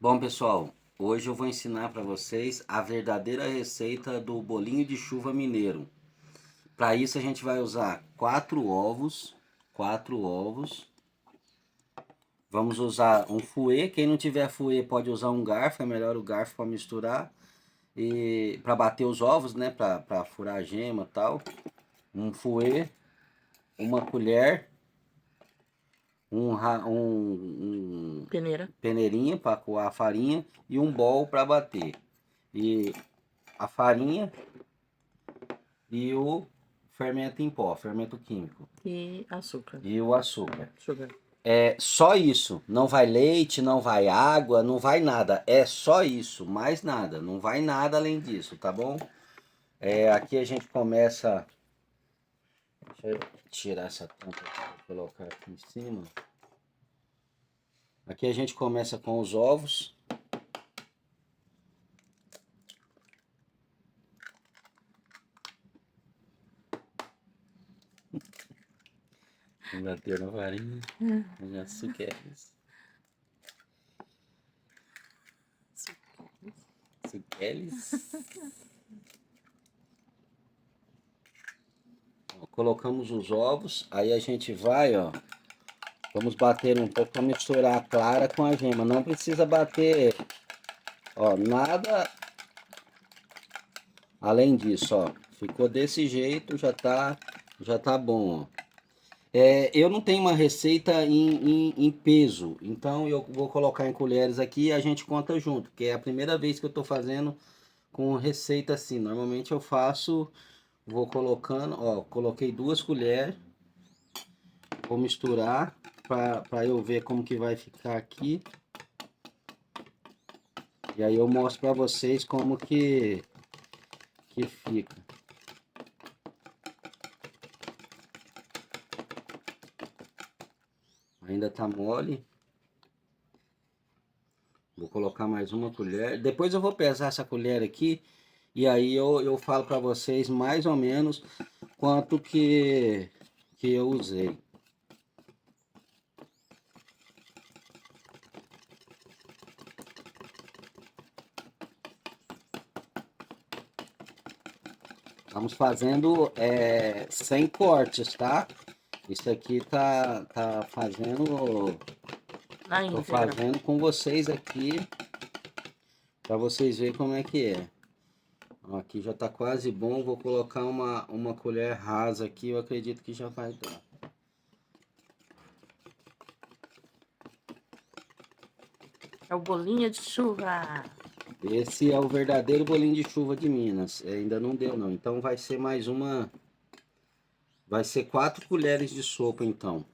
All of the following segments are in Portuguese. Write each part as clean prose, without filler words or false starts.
Bom, pessoal, hoje eu vou ensinar para vocês a verdadeira receita do bolinho de chuva mineiro. Para isso a gente vai usar quatro ovos. Vamos usar um fouet. Quem não tiver fouet pode usar um garfo, é melhor o garfo para misturar e para bater os ovos, né? Para furar a gema, e tal. Um fouet, uma colher, um Peneira. peneirinha para coar a farinha e um bowl para bater. E a farinha e o fermento em pó, fermento químico. E açúcar. E o açúcar. Sugar. É só isso. Não vai leite, não vai água, não vai nada. É só isso, mais nada. Não vai nada além disso, tá bom? Aqui a gente começa. Deixa eu tirar essa tampa para colocar aqui em cima. Aqui a gente começa com os ovos. Bater na farinha. Açúcares. Açúcares. Colocamos os ovos, aí a gente vai, ó. Vamos bater um pouco para misturar a clara com a gema. Não precisa bater, ó, nada além disso, ó. Ficou desse jeito, já tá bom, ó. Eu não tenho uma receita em peso, então eu vou colocar em colheres aqui e a gente conta junto, porque é a primeira vez que eu tô fazendo com receita assim. Normalmente eu faço, vou colocando, ó, coloquei 2 colheres, vou misturar para eu ver como que vai ficar aqui. E aí eu mostro para vocês como que fica. Ainda tá mole. Vou colocar mais uma colher. Depois eu vou pesar essa colher aqui e aí eu falo para vocês mais ou menos quanto que eu usei. Estamos fazendo sem cortes, tá? Isso aqui tá fazendo. Na Tô íntegra. fazendo com vocês aqui para vocês verem como é que é. Aqui já tá quase bom. Vou colocar uma colher rasa aqui. Eu acredito que já vai dar. É o bolinho de chuva. Esse é o verdadeiro bolinho de chuva de Minas. Ainda não deu não. Então vai ser mais uma. Vai ser 4 colheres de sopa então.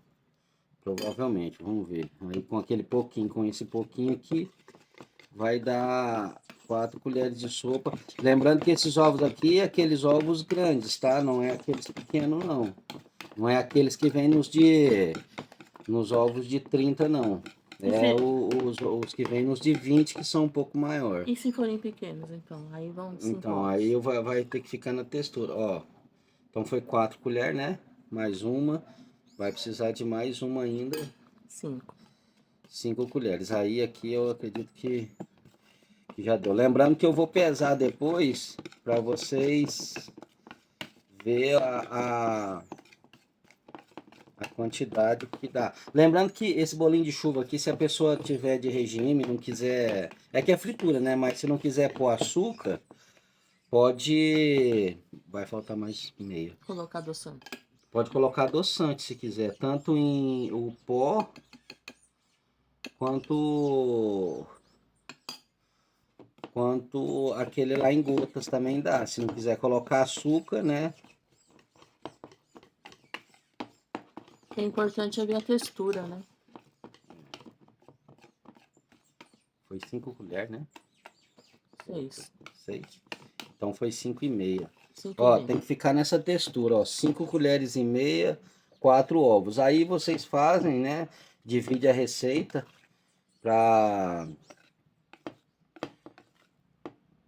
Provavelmente. Vamos ver. Aí com aquele pouquinho, com esse pouquinho aqui, vai dar 4 colheres de sopa. Lembrando que esses ovos aqui é aqueles ovos grandes, tá? Não é aqueles pequenos não. Não é aqueles que vêm nos ovos de 30 não. Os que vêm nos de 20 que são um pouco maior. E se forem pequenos, então? Aí vão 5 Então, ovos. aí vai ter que ficar na textura, ó. Então foi 4 colheres, né? Mais uma. Vai precisar de mais uma ainda. 5. 5 colheres. Aí aqui eu acredito que já deu. Lembrando que eu vou pesar depois para vocês ver a quantidade que dá. Lembrando que esse bolinho de chuva aqui, se a pessoa tiver de regime, não quiser. É que é fritura, né? Mas se não quiser pôr açúcar, pode. Vai faltar mais meia. Colocar adoçante. Pode colocar adoçante se quiser, tanto em o pó quanto aquele lá em gotas também dá. Se não quiser colocar açúcar, né? O importante é ver a textura, né? Foi 5 colheres, né? 6. 6. Então foi 5,5. 5 Ó, e tem meio. que ficar nessa textura, ó. 5 colheres e meia, 4 ovos. Aí vocês fazem, né? Divide a receita para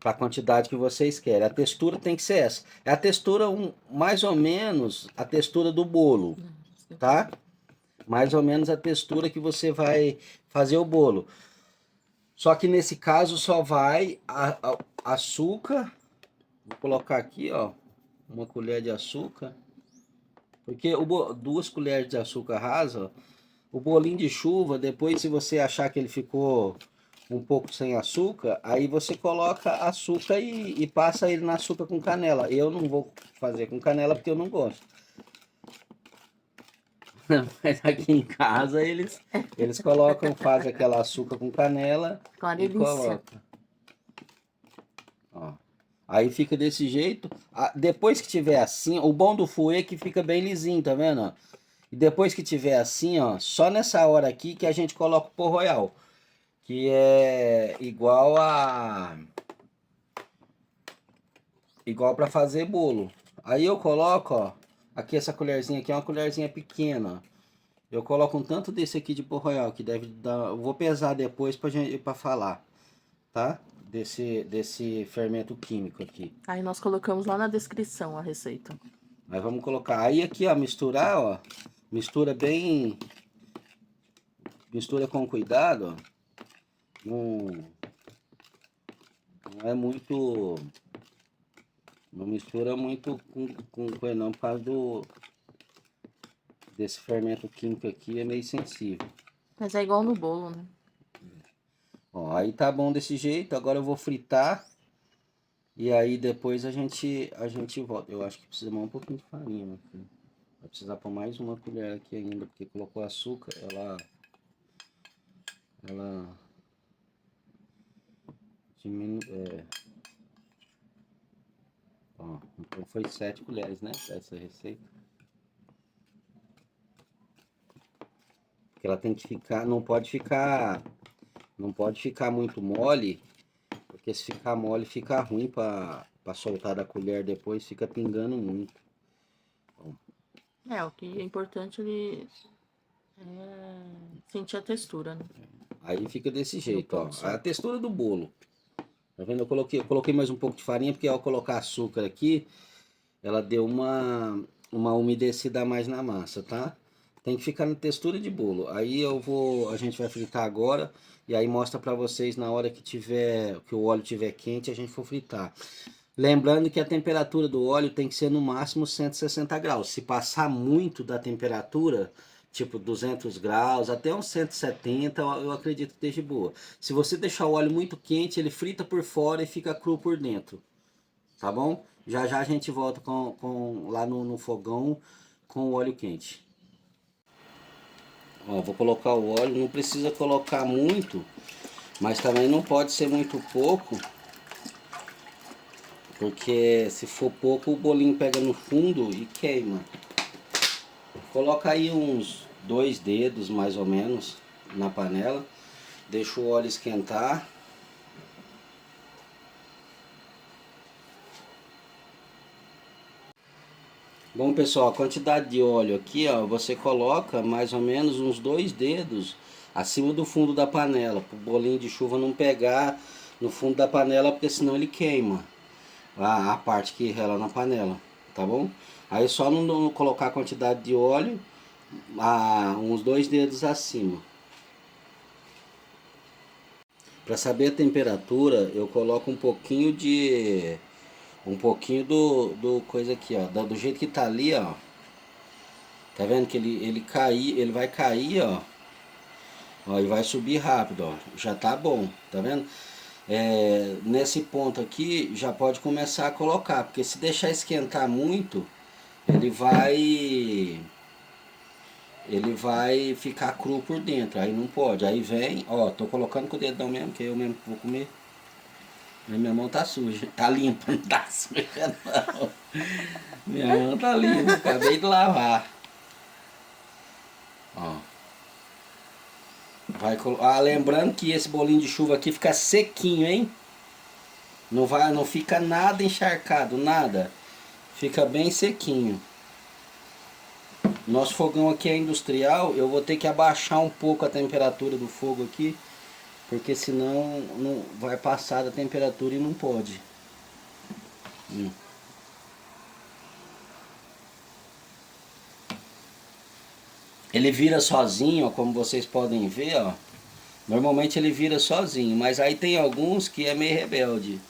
a quantidade que vocês querem. A textura tem que ser essa. É a textura mais ou menos a textura do bolo, tá? Mais ou menos a textura que você vai fazer o bolo. Só que nesse caso só vai açúcar. Vou colocar aqui, ó, uma colher de açúcar. Porque 2 colheres de açúcar rasa, ó, o bolinho de chuva, depois se você achar que ele ficou um pouco sem açúcar, aí você coloca açúcar e passa ele na açúcar com canela. Eu não vou fazer com canela porque eu não gosto. Mas aqui em casa eles colocam, fazem aquela açúcar com canela Com a e delícia. colocam. Ó. Aí fica desse jeito. Depois que tiver assim, o bom do fouet é que fica bem lisinho, tá vendo? Ó? E depois que tiver assim, ó, só nessa hora aqui que a gente coloca o pó royal, que é igual para fazer bolo. Aí eu coloco, ó, aqui essa colherzinha aqui é uma colherzinha pequena. Eu coloco um tanto desse aqui de pó royal que deve dar, eu vou pesar depois para falar, tá? Desse fermento químico aqui. Aí nós colocamos lá na descrição a receita. Aí vamos colocar. Aí aqui, ó, misturar, ó. Mistura bem. Mistura com cuidado, ó. Não, não é muito. Não mistura muito com coisa não, por causa desse fermento químico aqui, é meio sensível. Mas é igual no bolo, né? Ó, aí tá bom desse jeito. Agora eu vou fritar. E aí depois a gente volta. Eu acho que precisa mais um pouquinho de farinha, meu filho. Vai precisar pôr mais uma colher aqui ainda, porque colocou açúcar, ela diminui, ó, então foi 7 colheres, né, essa receita. Porque ela tem que ficar, não pode ficar muito mole, porque se ficar mole fica ruim para soltar da colher depois, fica pingando muito. O que é importante ele é sentir a textura, né? Aí fica desse jeito, ó, ponto a certo. textura do bolo. Tá vendo? Eu coloquei mais um pouco de farinha, porque ao colocar açúcar aqui, ela deu uma umedecida a mais na massa, tá? Tem que ficar na textura de bolo. Aí a gente vai fritar agora e aí mostra pra vocês na hora que o óleo tiver quente, a gente for fritar. Lembrando que a temperatura do óleo tem que ser no máximo 160 graus. Se passar muito da temperatura, tipo 200 graus, até uns 170, eu acredito que esteja boa. Se você deixar o óleo muito quente, ele frita por fora e fica cru por dentro. Tá bom? Já já a gente volta lá no fogão com o óleo quente. Ó, vou colocar o óleo, não precisa colocar muito, mas também não pode ser muito pouco, porque se for pouco o bolinho pega no fundo e queima. Coloca aí uns 2 dedos mais ou menos na panela, deixa o óleo esquentar. Bom pessoal, a quantidade de óleo aqui, ó, você coloca mais ou menos uns 2 dedos acima do fundo da panela, para o bolinho de chuva não pegar no fundo da panela, porque senão ele queima a parte que rela na panela, tá bom? Aí só não colocar a quantidade de óleo uns 2 dedos acima. Para saber a temperatura, eu coloco um pouquinho do coisa aqui, ó, do jeito que tá ali, ó. Tá vendo que ele vai cair, ó. Ó, e vai subir rápido, ó. Já tá bom, tá vendo? Nesse ponto aqui já pode começar a colocar, porque se deixar esquentar muito, ele vai ficar cru por dentro, aí não pode. Aí vem, ó, tô colocando com o dedão mesmo, que eu mesmo vou comer. Mas minha mão tá suja, tá limpa, não tá suja não. Minha mão tá limpa, acabei de lavar. Ó. Lembrando que esse bolinho de chuva aqui fica sequinho, hein? Não fica nada encharcado, nada. Fica bem sequinho. Nosso fogão aqui é industrial, eu vou ter que abaixar um pouco a temperatura do fogo aqui, porque senão não vai passar da temperatura e não pode. Ele vira sozinho, ó, como vocês podem ver, ó. Normalmente ele vira sozinho, mas aí tem alguns que é meio rebelde.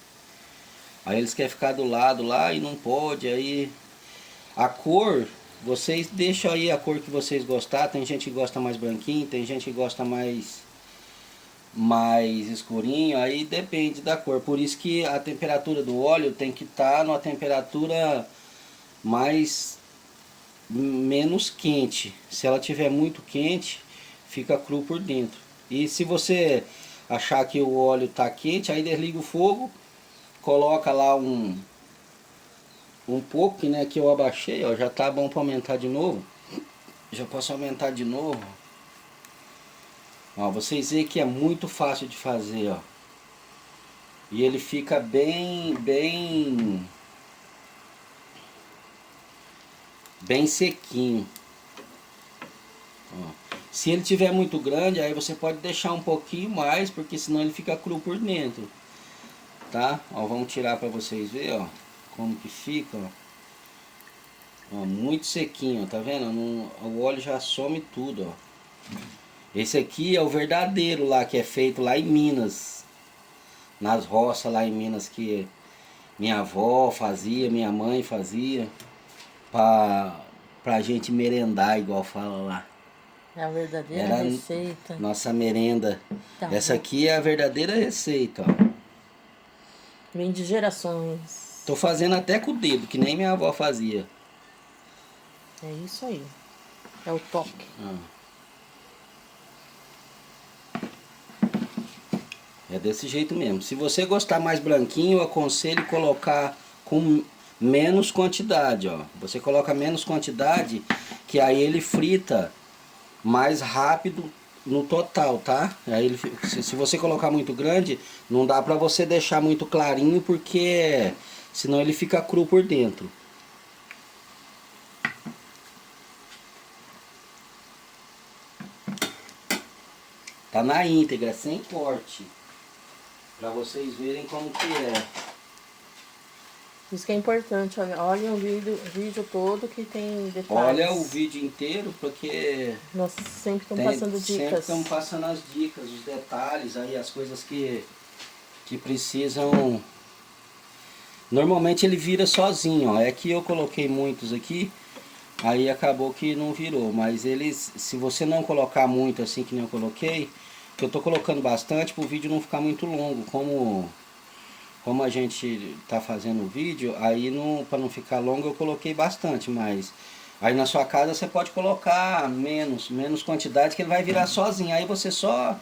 Aí eles querem ficar do lado lá e não pode, aí a cor, vocês deixam aí a cor que vocês gostar. Tem gente que gosta mais branquinho, tem gente que gosta mais escurinho, aí depende da cor. Por isso que a temperatura do óleo tem que estar numa temperatura mais menos quente. Se ela tiver muito quente, fica cru por dentro. E se você achar que o óleo está quente, aí desliga o fogo, coloca lá um pouco, né, que eu abaixei, ó, já tá bom para aumentar de novo. Já posso aumentar de novo. Ó, vocês veem que é muito fácil de fazer, ó. E ele fica bem sequinho. Ó. Se ele tiver muito grande, aí você pode deixar um pouquinho mais, porque senão ele fica cru por dentro. Tá? Ó, vamos tirar para vocês verem, ó, como que fica, ó. Ó, muito sequinho, tá vendo? O óleo já some tudo, ó. Esse aqui é o verdadeiro lá, que é feito lá em Minas. Nas roças lá em Minas, que minha avó fazia, minha mãe fazia. Pra gente merendar, igual fala lá. É a verdadeira Era receita. nossa merenda. Tá Essa bom. aqui é a verdadeira receita, ó. Vem de gerações. Tô fazendo até com o dedo, que nem minha avó fazia. É isso aí. É o toque. É desse jeito mesmo. Se você gostar mais branquinho, eu aconselho colocar com menos quantidade, ó. Você coloca menos quantidade, que aí ele frita mais rápido no total, tá? Aí ele, se você colocar muito grande, não dá pra você deixar muito clarinho, porque senão ele fica cru por dentro. Tá na íntegra, sem corte. Pra vocês verem como que é. Isso que é importante. Olhem o vídeo todo que tem detalhes. Olha o vídeo inteiro, porque Nós sempre estamos passando sempre dicas. estamos passando as dicas, os detalhes, aí as coisas que precisam. Normalmente ele vira sozinho, ó. É que eu coloquei muitos aqui, aí acabou que não virou. Mas eles, se você não colocar muito assim que nem eu coloquei, que eu tô colocando bastante para o vídeo não ficar muito longo, como a gente tá fazendo o vídeo, aí para não ficar longo eu coloquei bastante, mas aí na sua casa você pode colocar menos quantidade, que ele vai virar sozinho. Aí você só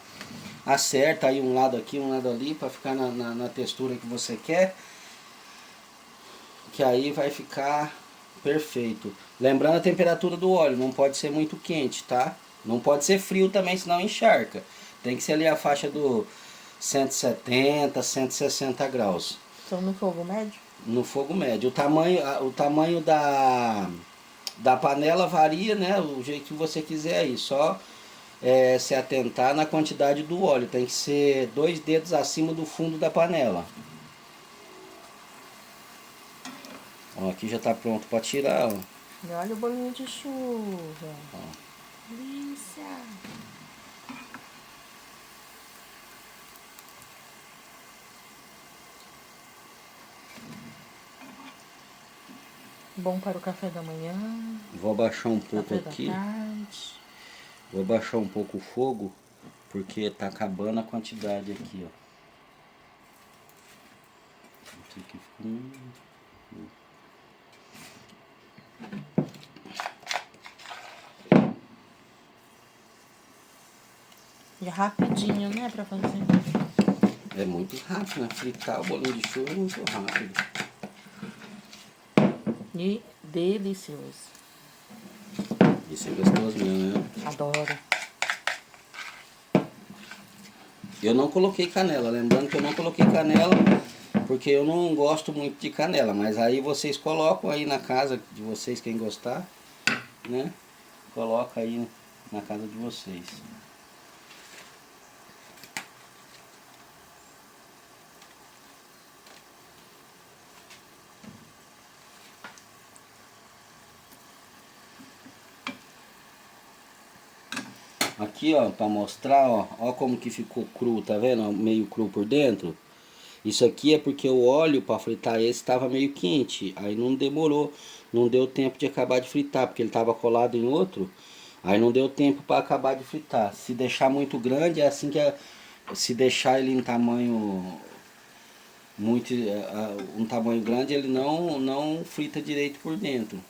acerta aí um lado aqui, um lado ali, para ficar na textura que você quer, que aí vai ficar perfeito. Lembrando a temperatura do óleo, não pode ser muito quente, tá? Não pode ser frio também, senão encharca. Tem que ser ali a faixa do 170, 160 graus. Então no fogo médio? No fogo médio. O tamanho da panela varia, né? O jeito que você quiser aí. Só se atentar na quantidade do óleo. Tem que ser 2 dedos acima do fundo da panela. Ó, aqui já tá pronto para tirar, ó. E olha o bolinho de chuva. Delícia. Bom para o café da manhã. Vou abaixar um pouco café aqui. Da tarde. Vou abaixar um pouco o fogo, porque tá acabando a quantidade aqui, ó. Esse aqui ficou... E rapidinho, né, pra fazer. É muito rápido, né? Fritar o bolinho de chuva é muito rápido. E delicioso. Isso é gostoso mesmo, né? Adoro. Eu não coloquei canela, lembrando que eu não coloquei canela, porque eu não gosto muito de canela. Mas aí vocês colocam aí na casa de vocês, quem gostar, né? Coloca aí na casa de vocês. Aqui, ó, pra mostrar, ó como que ficou cru, tá vendo? Ó, meio cru por dentro. Isso aqui é porque o óleo para fritar esse estava meio quente, aí não demorou, não deu tempo de acabar de fritar, porque ele estava colado em outro, aí não deu tempo para acabar de fritar. Se deixar muito grande, é assim que se deixar ele em tamanho muito um tamanho grande, ele não frita direito por dentro.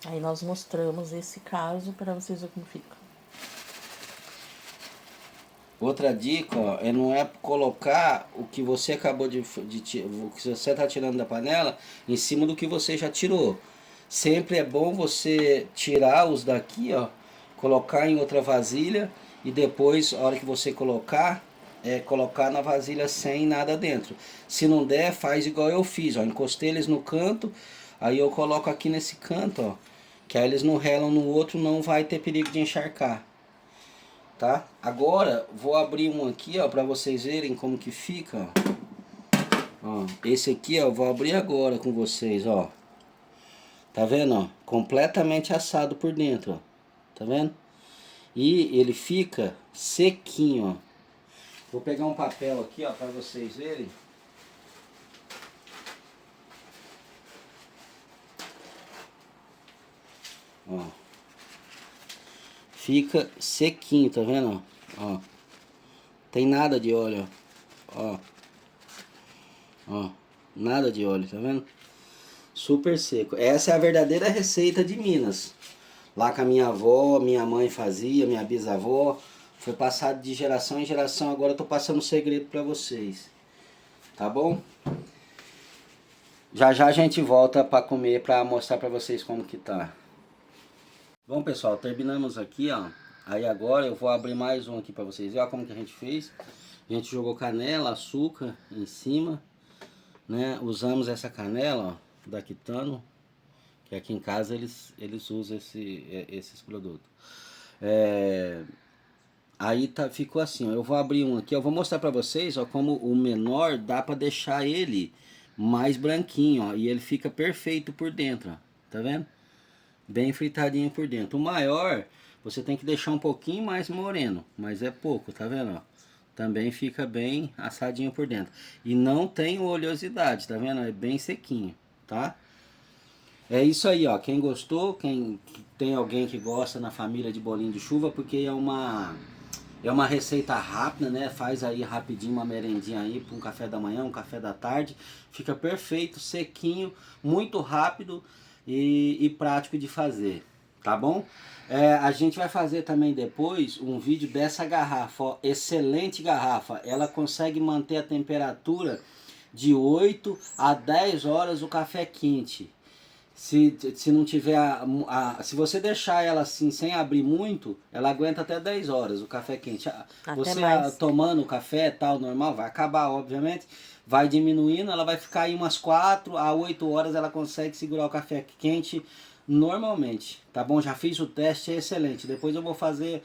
Aí nós mostramos esse caso para vocês verem como fica. Outra dica, ó, é não é colocar o que você acabou o que você está tirando da panela em cima do que você já tirou. Sempre é bom você tirar os daqui, ó, colocar em outra vasilha e depois, a hora que você colocar, colocar na vasilha sem nada dentro. Se não der, faz igual eu fiz, ó, encostei eles no canto, aí eu coloco aqui nesse canto, ó, que aí eles não relam no outro, não vai ter perigo de encharcar. Tá? Agora vou abrir um aqui, ó, para vocês verem como que fica, ó. Esse aqui, ó, eu vou abrir agora com vocês, ó. Tá vendo, ó? Completamente assado por dentro, ó. Tá vendo? E ele fica sequinho, ó. Vou pegar um papel aqui, ó, para vocês verem. Ó. Fica sequinho, tá vendo, ó? Tem nada de óleo, ó. Ó, nada de óleo, tá vendo? Super seco. Essa é a verdadeira receita de Minas. Lá com a minha avó, minha mãe fazia, minha bisavó. Foi passado de geração em geração. Agora eu tô passando um segredo pra vocês. Tá bom? Já já a gente volta pra comer, pra mostrar pra vocês como que tá. Bom, pessoal, terminamos aqui, ó. Aí agora eu vou abrir mais um aqui pra vocês verem. Olha como que a gente fez. A gente jogou canela, açúcar em cima, né? Usamos essa canela, ó, da Kitano, que aqui em casa eles usam esses produtos. Aí ficou assim, ó. Eu vou abrir um aqui, eu vou mostrar pra vocês, ó, como o menor dá pra deixar ele mais branquinho, ó, e ele fica perfeito por dentro, ó. Tá vendo? Bem fritadinho por dentro. O maior, você tem que deixar um pouquinho mais moreno, mas é pouco, tá vendo, ó? Também fica bem assadinho por dentro. E não tem oleosidade, tá vendo? É bem sequinho, tá? É isso aí, ó. Quem gostou, quem tem alguém que gosta na família de bolinho de chuva, porque é uma receita rápida, né? Faz aí rapidinho uma merendinha aí para um café da manhã, um café da tarde. Fica perfeito, sequinho, muito rápido e prático de fazer, tá bom? A gente vai fazer também depois um vídeo dessa garrafa, ó, excelente garrafa. Ela consegue manter a temperatura de 8 a 10 horas o café quente. Se não tiver se você deixar ela assim sem abrir muito, ela aguenta até 10 horas o café quente. Até Você mais. tomando o café tal normal, vai acabar obviamente, vai diminuindo, ela vai ficar aí umas 4 a 8 horas, ela consegue segurar o café quente normalmente, tá bom? Já fiz o teste, é excelente. Depois eu vou fazer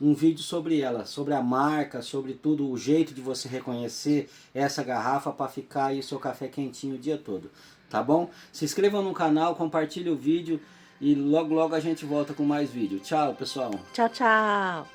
um vídeo sobre ela, sobre a marca, sobre tudo, o jeito de você reconhecer essa garrafa para ficar aí o seu café quentinho o dia todo. Tá bom? Se inscreva no canal, compartilhe o vídeo e logo logo a gente volta com mais vídeo. Tchau, pessoal. Tchau, tchau.